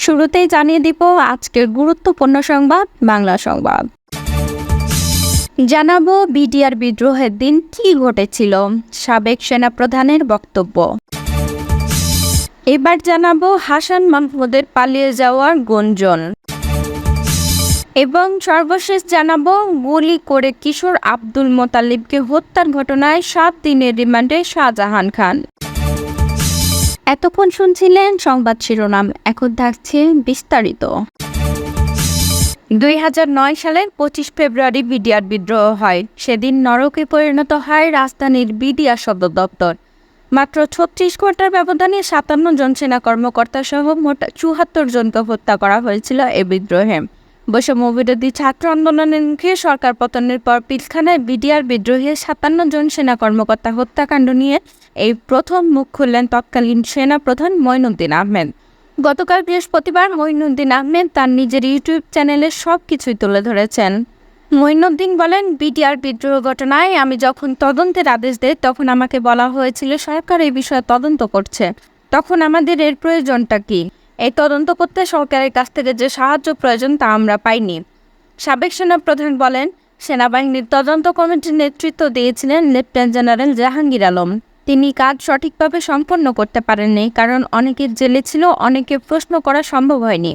শুরুতেই জানিয়ে দিব আজকের গুরুত্বপূর্ণ সংবাদ বাংলা সংবাদ। জানাবো বিডিআর বিদ্রোহের দিন কি ঘটেছিল, সাবেক সেনাপ্রধানের বক্তব্য। এবার জানাবো হাসান মাহমুদের পালিয়ে যাওয়ার গুঞ্জন এবং সর্বশেষ জানাবো গুলি করে কিশোর আব্দুল মোতালিবকে হত্যার ঘটনায় 7 দিনের রিমান্ডে শাহজাহান খান। এতক্ষণ শুনছিলেন সংবাদ শিরোনাম, এখন থাকছে বিস্তারিত। 2009 সালের 25 ফেব্রুয়ারি বিডিআর বিদ্রোহ হয়। সেদিন নরকে পরিণত হয় রাজধানীর বিডিআর সদর দপ্তর। মাত্র 36 ঘন্টার ব্যবধানে 57 জন সেনা কর্মকর্তা সহ মোট 74 জনকে হত্যা করা হয়েছিল এ বিদ্রোহে। বৈষম্যবিরোধী ছাত্র আন্দোলনের মুখে সরকার পতনের পর পিলখানায় বিডিআর বিদ্রোহে 57 জন সেনা কর্মকর্তা হত্যাকাণ্ড নিয়ে এই প্রথম মুখ খুললেন তৎকালীন সেনাপ্রধান মঈনুদ্দিন আহমেদ। গতকাল বৃহস্পতিবার মঈনুদ্দিন আহমেদ তার নিজের ইউটিউব চ্যানেলে সব কিছুই তুলে ধরেছেন। মঈনুদ্দিন বলেন, বিডিআর বিদ্রোহ ঘটনায় আমি যখন তদন্তের আদেশ দেই তখন আমাকে বলা হয়েছিল সরকার এই বিষয়ে তদন্ত করছে। তখন আমাদের এর প্রয়োজনটা কি? এই তদন্ত করতে সরকারের কাছ থেকে যে সাহায্য প্রয়োজন তা আমরা পাইনি। সাবেক সেনাপ্রধান বলেন, সেনাবাহিনীর তদন্ত কমিটির নেতৃত্ব দিয়েছিলেন লেফটেন্যান্ট জেনারেল জাহাঙ্গীর আলম। তিনি কাজ সঠিকভাবে সম্পন্ন করতে পারেননি, কারণ অনেকের জেলে ছিল, অনেকে প্রশ্ন করা সম্ভব হয়নি।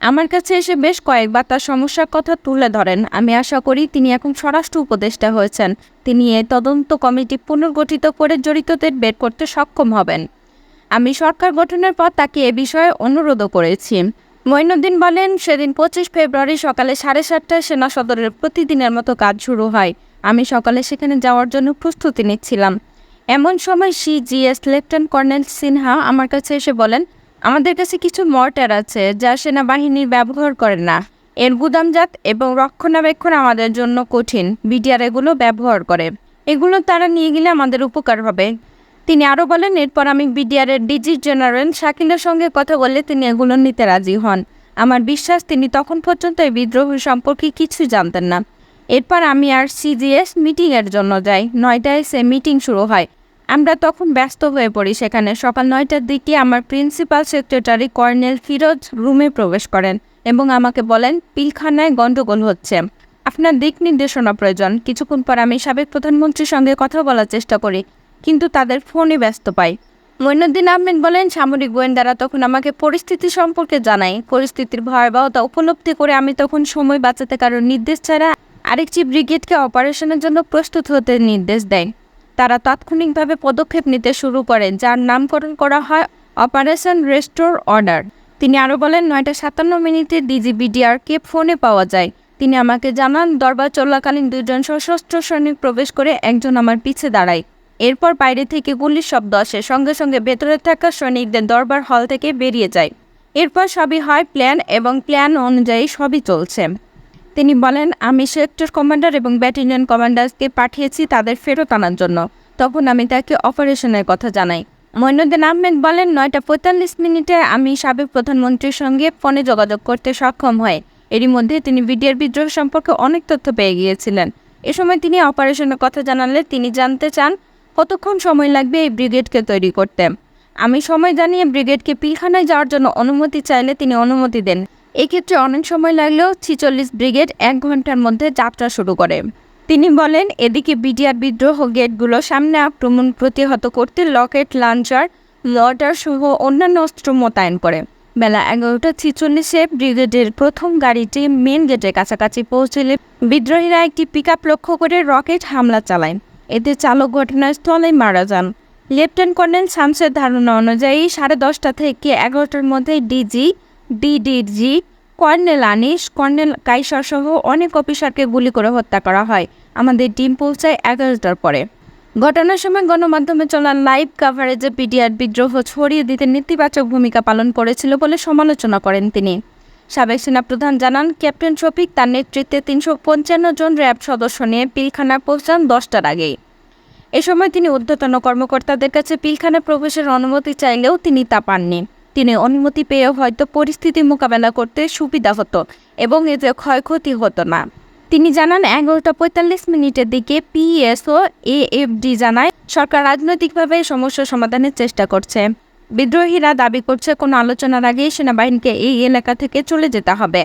আমার কাছে এসে বেশ কয়েকবার তার সমস্যার কথা তুলে ধরেন। আমি আশা করি তিনি এখন স্বরাষ্ট্র উপদেষ্টা হয়েছেন। তিনি এই তদন্ত কমিটি পুনর্গঠিত করে জড়িতদের বের করতে সক্ষম হবেন। আমি সরকার গঠনের পর তাকে এ বিষয়ে অনুরোধও করেছি। মঈনুদ্দিন বলেন, সেদিন 25 ফেব্রুয়ারি সকালে 7:30টায় সেনা সদরের প্রতিদিনের মতো কাজ শুরু হয়। আমি সকালে সেখানে যাওয়ার জন্য প্রস্তুতি নিচ্ছিলাম। এমন সময় সিজিএস লেফটেন্যান্ট কর্নেল সিনহা আমার কাছে এসে বলেন, আমাদের কাছে কিছু মর্টার আছে যা সেনাবাহিনীর ব্যবহার করে না। এর গুদামজাত এবং রক্ষণাবেক্ষণ আমাদের জন্য কঠিন। বিডিআর এগুলো ব্যবহার করে। এগুলো তারা নিয়ে গেলে আমাদের উপকার হবে। তিনি আরও বলেন, এরপর আমি বিডিআরের ডিজি জেনারেল শাকিলের সঙ্গে কথা বলে তিনি এগুলো নিতে রাজি হন। আমার বিশ্বাস তিনি তখন পর্যন্ত এই বিদ্রোহ সম্পর্কে কিছুই জানতেন না। এরপর আমি আর সিজিএস মিটিংয়ের জন্য যাই। 9টায় সে মিটিং শুরু হয়। আমরা তখন ব্যস্ত হয়ে পড়ি সেখানে। সকাল 9টার দিকে আমার প্রিন্সিপাল সেক্রেটারি কর্নেল ফিরোজ রুমে প্রবেশ করেন এবং আমাকে বলেন, পিলখানায় গণ্ডগোল হচ্ছে, আপনার দিক নির্দেশনা প্রয়োজন। কিছুক্ষণ পর আমি সাবেক প্রধানমন্ত্রীর সঙ্গে কথা বলার চেষ্টা করি, কিন্তু তাদের ফোনে ব্যস্ত পাই। মঈনুদ্দিন আহমেদ বলেন, সামরিক গোয়েন্দারা তখন আমাকে পরিস্থিতি সম্পর্কে জানায়। পরিস্থিতির ভয়াবহতা উপলব্ধি করে আমি তখন সময় বাঁচাতে কারোর নির্দেশ ছাড়া আরেকটি ব্রিগেডকে অপারেশনের জন্য প্রস্তুত হতে নির্দেশ দেয়। তারা তাৎক্ষণিকভাবে পদক্ষেপ নিতে শুরু করেন, যার নামকরণ করা হয় অপারেশন রেস্টোর অর্ডার। তিনি আরও বলেন, 9:57 ডিজি বিডিআরকে ফোনে পাওয়া যায়। তিনি আমাকে জানান, দরবার চলাকালীন 2 জন সশস্ত্র সৈনিক প্রবেশ করে একজন আমার পিছে দাঁড়ায়। এরপর বাইরে থেকে গুলির শব্দ আসে। সঙ্গে সঙ্গে ভেতরে থাকা সৈনিকদের দরবার হল থেকে বেরিয়ে যায়। এরপর সবই হয় প্ল্যান এবং প্ল্যান অনুযায়ী সবই চলছে। তিনি বলেন, আমি সেক্টর কমান্ডার এবং ব্যাটালিয়ন কমান্ডারকে পাঠিয়েছি তাদের ফেরত আনার জন্য। তখন আমি তাকে অপারেশনের কথা জানাই। মঈনুদ্দিন আহমেদ বলেন, 9:45 আমি সাবেক প্রধানমন্ত্রীর সঙ্গে ফোনে যোগাযোগ করতে সক্ষম হই। এরই মধ্যে তিনি বিডিআর বিদ্রোহ সম্পর্কে অনেক তথ্য পেয়ে গিয়েছিলেন। এ সময় তিনি অপারেশনের কথা জানালে তিনি জানতে চান কতক্ষণ সময় লাগবে এই ব্রিগেডকে তৈরি করতে। আমি সময় জানিয়ে ব্রিগেডকে পিলখানায় যাওয়ার জন্য অনুমতি চাইলে তিনি অনুমতি দেন। এক্ষেত্রে অনেক সময় লাগলেও 46 ব্রিগেড 1 ঘন্টার মধ্যে যাত্রা শুরু করে। তিনি বলেন, এদিকে বিডিআর বিদ্রোহ গেটগুলো সামনে আক্রমণ প্রতিহত করতে রকেট লঞ্চার, মর্টার সহ অন্যান্য অস্ত্র মোতায়েন করে। বেলা 11:46 ব্রিগেডের প্রথম গাড়িটি মেন গেটের কাছাকাছি পৌঁছলে বিদ্রোহীরা একটি পিকআপ লক্ষ্য করে রকেট হামলা চালায়। এতে চালক ঘটনাস্থলেই মারা যান। লেফটেন্যান্ট কর্নেল শামসের ধারণা অনুযায়ী 10:30 থেকে 11টার মধ্যে DDG, colonel Anis, colonel Kaiser সহ অনেক অফিসারকে গুলি করে হত্যা করা হয়। আমাদের টিম পৌঁছায় 11টার পরে। ঘটনার সময় গণমাধ্যমে চলা লাইভ কাভারেজে বিডিআর বিদ্রোহ ছড়িয়ে দিতে নেতিবাচক ভূমিকা পালন করেছিল বলে সমালোচনা করেন তিনি। সাবেক সেনাপ্রধান জানান, ক্যাপ্টেন শফিক তার নেতৃত্বে 355 জন র্যাব সদস্য নিয়ে পিলখানা পৌঁছান 10টার আগেই। এ সময় তিনি ঊর্ধ্বতন কর্মকর্তাদের কাছে পিলখানা প্রবেশের অনুমতি চাইলেও তিনি তা পাননি। তিনি অনুমতি পেয়েও হয়তো পরিস্থিতি মোকাবেলা করতে সুবিধা হতো এবং এতে ক্ষয়ক্ষতি হতো না। তিনি জানান, 11:45 দিকে পিএসও এএফডি জানায় সরকার রাজনৈতিকভাবে সমস্যা সমাধানের চেষ্টা করছে। বিদ্রোহীরা দাবি করছে কোনো আলোচনার আগেই সেনাবাহিনীকে এই এলাকা থেকে চলে যেতে হবে।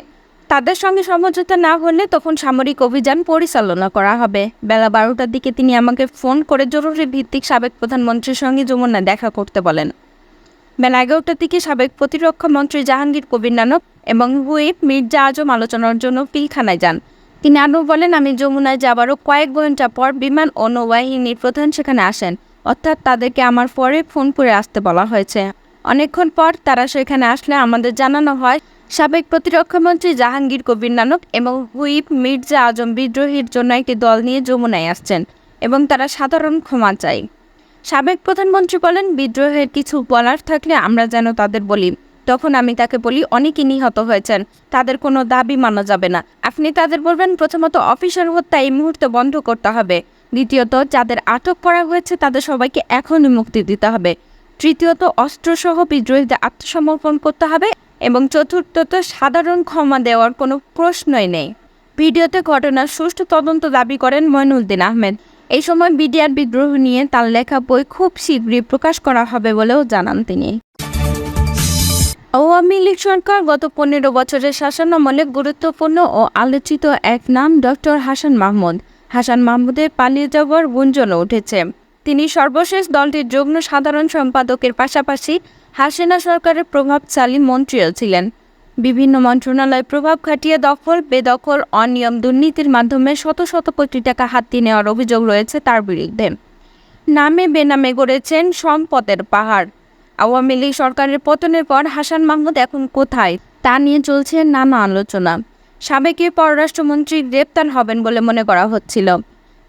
তাদের সঙ্গে সমঝোতা না হলে তখন সামরিক অভিযান পরিচালনা করা হবে। বেলা 12টার দিকে তিনি আমাকে ফোন করে জরুরি ভিত্তিক সাবেক প্রধানমন্ত্রীর সঙ্গে যমুনায় দেখা করতে বলেন। বেলা 11টার দিকে সাবেক প্রতিরক্ষা মন্ত্রী জাহাঙ্গীর কবির নানক এবং হুইপ মির্জা আজম আলোচনার জন্য পিলখানায় যান। তিনি আরও বলেন, আমি যমুনায় যাবারও কয়েক ঘন্টা পর বিমান ও নৌবাহিনীর প্রধান সেখানে আসেন, অর্থাৎ তাদেরকে আমার পরে ফোন করে আসতে বলা হয়েছে। অনেকক্ষণ পর তারা সেখানে আসলে আমাদের জানানো হয় সাবেক প্রতিরক্ষামন্ত্রী জাহাঙ্গীর কবির নানক এবং হুইপ মির্জা আজম বিদ্রোহীর জন্য একটি দল নিয়ে যমুনায় আসছেন এবং তারা সাধারণ ক্ষমা চায়। সাবেক প্রধানমন্ত্রী বলেন, বিদ্রোহের কিছু বলার থাকলে আমরা যেন তাদের বলি। তখন আমি তাকে বলি, অনেকেই নিহত হয়েছেন, তাদের কোনো দাবি মানা যাবে না। আপনি তাদের বলবেন, প্রথমত অফিসার হত্যা এই মুহূর্তে বন্ধ করতে হবে, দ্বিতীয়ত যাদের আটক করা হয়েছে তাদের সবাইকে এখনই মুক্তি দিতে হবে, তৃতীয়ত অস্ত্রসহ বিদ্রোহীদের আত্মসমর্পণ করতে হবে এবং চতুর্থত সাধারণ ক্ষমা দেওয়ার কোনো প্রশ্নই নেই। ভিডিওতে ঘটনার সুষ্ঠু তদন্ত দাবি করেন মইনুদ্দিন আহমেদ। এই সময় বিডিআর বিদ্রোহ নিয়ে তার লেখা বই খুব শীঘ্রই প্রকাশ করা হবে বলেও জানান তিনি। আওয়ামী লীগ সরকার গত 15 বছরের শাসনামলে গুরুত্বপূর্ণ ও আলোচিত এক নাম ডক্টর হাসান মাহমুদ। হাসান মাহমুদের পালিয়ে যাওয়ার গুঞ্জনও উঠেছে। তিনি সর্বশেষ দলটির যুগ্ম সাধারণ সম্পাদকের পাশাপাশি হাসিনা সরকারের প্রভাবশালী মন্ত্রীও ছিলেন। বিভিন্ন মন্ত্রণালয় প্রভাব খাটিয়ে দখল, বেদখল, অনিয়ম, দুর্নীতির মাধ্যমে শত শত কোটি টাকা হাতিয়ে নেওয়ার অভিযোগ রয়েছে তার বিরুদ্ধে। নামে বেনামে গড়েছেন সম্পদের পাহাড়। আওয়ামী লীগ সরকারের পতনের পর হাসান মাহমুদ এখন কোথায় তা নিয়ে চলছে নানা আলোচনা। সাবেক পররাষ্ট্রমন্ত্রী গ্রেপ্তার হবেন বলে মনে করা হচ্ছিল।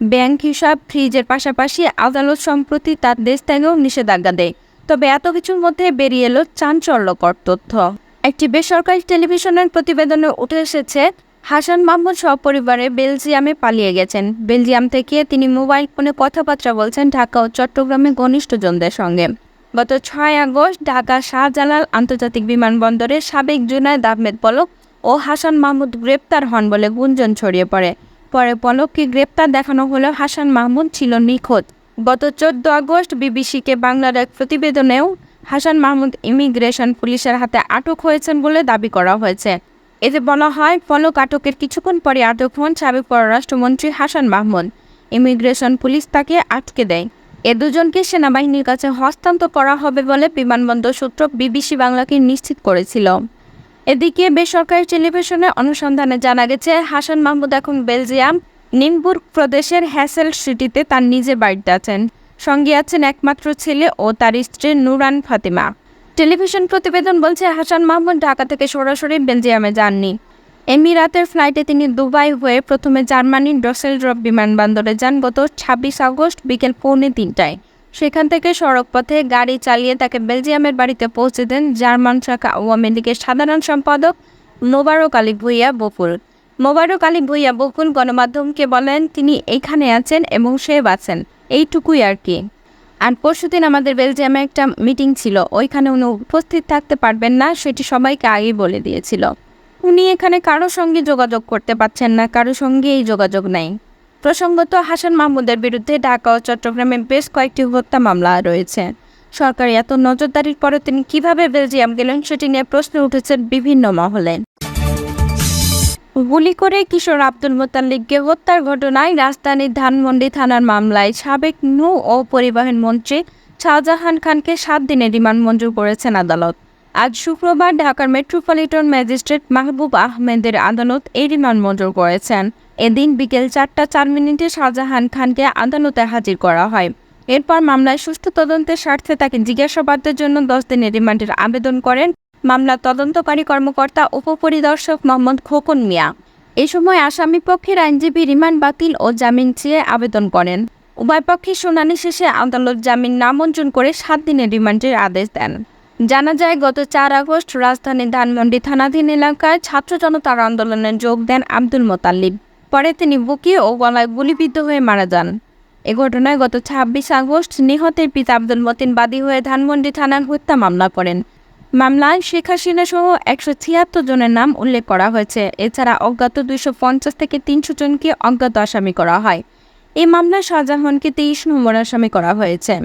ব্যাংক হিসাব ফ্রিজের পাশাপাশি আদালত সম্প্রতি তার দেশ ত্যাগেও নিষেধাজ্ঞা দেয়। তবে এত কিছুর মধ্যে বেরিয়ে এলো চাঞ্চল্যকর তথ্য। একটি বেসরকারি টেলিভিশনের প্রতিবেদনে উঠে এসেছে, হাসান মাহমুদ সপরিবারে বেলজিয়ামে পালিয়ে গেছেন। বেলজিয়াম থেকে তিনি মোবাইল ফোনে কথাবার্তা বলছেন ঢাকা ও চট্টগ্রামে ঘনিষ্ঠজনদের সঙ্গে। গত 6 আগস্ট ঢাকা শাহজালাল আন্তর্জাতিক বিমানবন্দরে সাবেক জুনায়েদ আহমেদ পলক ও হাসান মাহমুদ গ্রেপ্তার হন বলে গুঞ্জন ছড়িয়ে পড়ে। পরে পলককে গ্রেপ্তার দেখানো হলেও হাসান মাহমুদ ছিল নিখোঁজ। গত 14 আগস্ট বিবিসিকে বাংলার এক প্রতিবেদনেও হাসান মাহমুদ ইমিগ্রেশন পুলিশের হাতে আটক হয়েছেন বলে দাবি করা হয়েছে। এতে বলা হয়, পলক আটকের কিছুক্ষণ পরে আটক হন সাবেক পররাষ্ট্রমন্ত্রী হাসান মাহমুদ। ইমিগ্রেশন পুলিশ তাকে আটকে দেয়। এ দুজনকে সেনাবাহিনীর কাছে হস্তান্তর করা হবে বলে বিমানবন্দর সূত্র বিবিসি বাংলাকে নিশ্চিত করেছিল। এদিকে বেসরকারি টেলিভিশনের অনুসন্ধানে জানা গেছে, হাসান মাহমুদ এখন বেলজিয়াম নিনবুর্গ প্রদেশের হ্যাসেল সিটিতে তার নিজের বাড়িতে আছেন। সঙ্গে আছেন একমাত্র ছেলে ও তার স্ত্রী নুরান ফাতিমা। টেলিভিশন প্রতিবেদন বলছে, হাসান মাহমুদ ঢাকা থেকে সরাসরি বেলজিয়ামে যাননি। এমিরাতের ফ্লাইটে তিনি দুবাই হয়ে প্রথমে জার্মানির ডসেলডর্ফ বিমানবন্দরে যান গত 26 আগস্ট বিকেল 2:45টায়। সেখান থেকে সড়কপথে গাড়ি চালিয়ে তাকে বেলজিয়ামের বাড়িতে পৌঁছে দেন জার্মান শাখা আওয়ামী লীগের সাধারণ সম্পাদক মোবারক আলী ভূঁইয়া বকুল। মোবারক আলী ভূঁইয়া বকুল গণমাধ্যমকে বলেন, তিনি এখানে আছেন এবং সে আছেন, এইটুকুই আর কি। আর পরশুদিন আমাদের বেলজিয়ামে একটা মিটিং ছিল, ওইখানে উনি উপস্থিত থাকতে পারবেন না, সেটি সবাইকে আগেই বলে দিয়েছিল। উনি এখানে কারোর সঙ্গে যোগাযোগ করতে পারছেন না, কারোর সঙ্গে এই যোগাযোগ নাই। প্রসঙ্গত, হাসান মাহমুদের বিরুদ্ধে ঢাকা ও চট্টগ্রামে বেশ কয়েকটি হত্যা মামলা রয়েছে। সরকারি এত নজরদারির পরে তিনি কিভাবে বেলজিয়াম গেলেন সেটি নিয়ে প্রশ্ন উঠেছে বিভিন্ন মহলে। গুলি করে কিশোর আব্দুল মোতাল্লিবকে হত্যার ঘটনায় রাজধানীর ধানমন্ডি থানার মামলায় সাবেক নৌ ও পরিবহন মন্ত্রী শাহজাহান খানকে 7 দিনের রিমান্ড মঞ্জুর করেছেন আদালত। আজ শুক্রবার ঢাকার মেট্রোপলিটন ম্যাজিস্ট্রেট মাহবুব আহমেদের আদালত এই রিমান্ড মঞ্জুর করেছেন। এদিন বিকেল 4টা 4 মিনিটে শাহজাহান খানকে আদালতে হাজির করা হয়। এরপর মামলায় সুষ্ঠু তদন্তের স্বার্থে তাকে জিজ্ঞাসাবাদের জন্য 10 দিনের রিমান্ডের আবেদন করেন মামলার তদন্তকারী কর্মকর্তা উপপরিদর্শক মোহাম্মদ খোকন মিয়া। এই সময় আসামি পক্ষের আইনজীবী রিমান্ড বাতিল ও জামিন চেয়ে আবেদন করেন। উভয় পক্ষের শুনানি শেষে আদালত জামিন নামঞ্জুর করে 7 দিনের রিমান্ডের আদেশ দেন। জানা যায়, গত 4 আগস্ট রাজধানীর ধানমন্ডি থানাধীন এলাকায় ছাত্র জনতার আন্দোলনে যোগ দেন আব্দুল মোতাল্লিব। পরে তিনি বুকে ও গলায় গুলিবিদ্ধ হয়ে মারা যান। এ ঘটনায় গত 26 আগস্ট নিহতের পিতা আব্দুল মতিন বাদী হয়ে ধানমন্ডি থানার হত্যা মামলা করেন। মামলায় শেখ হাসিনা সহ 176 জনের নাম উল্লেখ করা হয়েছে। এছাড়া অজ্ঞাত 250 থেকে 300 জনকে অজ্ঞাত আসামি করা হয়। এই মামলায় শাহজাহানকে 23 নম্বর আসামি করা হয়েছে।